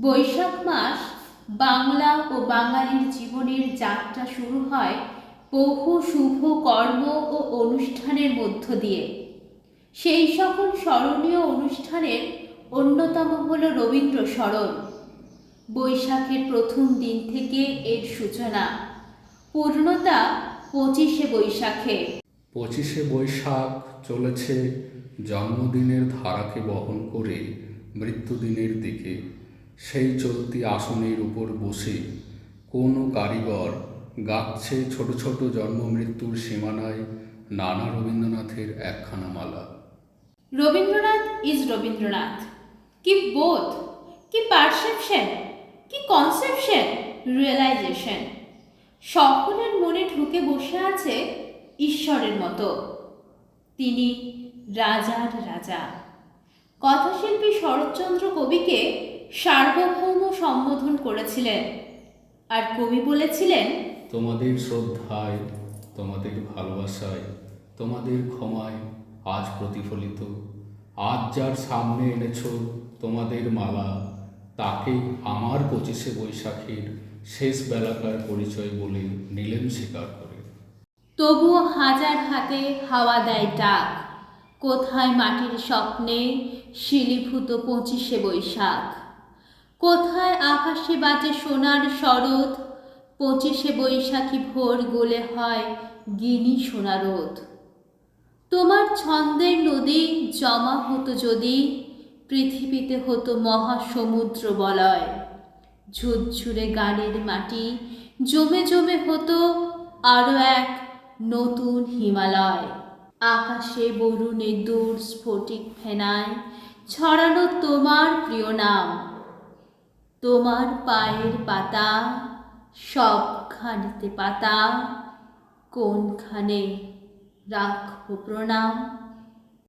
বৈশাখ মাস বাংলা ও বাঙালির জীবনের যাত্রা শুরু হয় বহু শুভ কর্ম ও অনুষ্ঠানের মধ্য দিয়ে। সেই সকল স্মরণীয় অনুষ্ঠানের অন্যতম হল রবীন্দ্র স্মরণ। বৈশাখের প্রথম দিন থেকে এর সূচনা, পূর্ণতা 25শে বৈশাখে। 25শে বৈশাখ চলেছে জন্মদিনের ধারাকে বহন করে মৃত্যুদিনের দিকে। সেই চলতি আসনের উপর বসে কোনো কারিগর গাচ্ছে ছোট ছোট জন্ম মৃত্যুর সীমানায় নানা রবীন্দ্রনাথের একখানা মালা। রবীন্দ্রনাথ ইজ রবীন্দ্রনাথ। কি বোধ, কি পারসেপশন, কি কনসেপশন, রিয়েলাইজেশন, সকলের মনে ঢুকে বসে আছে ঈশ্বরের মতো। তিনি রাজার রাজা। কথাশিল্পী শরৎচন্দ্র কবিকে সার্বভৌম সম্বোধন করেছিলেন, আর কবি বলেছিলেন, তোমাদের শ্রদ্ধায়, তোমাদের ভালোবাসায়, তোমাদের ক্ষমায় আজ প্রতিফলিত। আজ যার সামনে এনেছ তোমাদের মালা, তাকেই আমার 25শে বৈশাখের শেষ বেলাকার পরিচয় বলে নিলেন স্বীকার করে। তবুও হাজার হাতে হাওয়া দেয় ডাক, কোথায় মাটির স্বপ্নে শিলীভূত 25শে বৈশাখ? কোথায় আকাশে বাজে সোনার শরৎ? 25শে বৈশাখী ভোর গলে হয় গিনি সোনারোদ। তোমার ছন্দের নদী জমা হতো যদি, পৃথিবীতে হতো মহাসমুদ্র বলয়। ঝুরঝুরে গানের মাটি জমে জমে হতো আরো এক নতুন হিমালয়। আকাশে বরুণে দূর স্ফটিক ফেনায় ছড়ানো তোমার প্রিয় নাম। তোমার পায়ের পাতা সবখানিতে পাতা, কোনখানে রাখবো প্রণাম।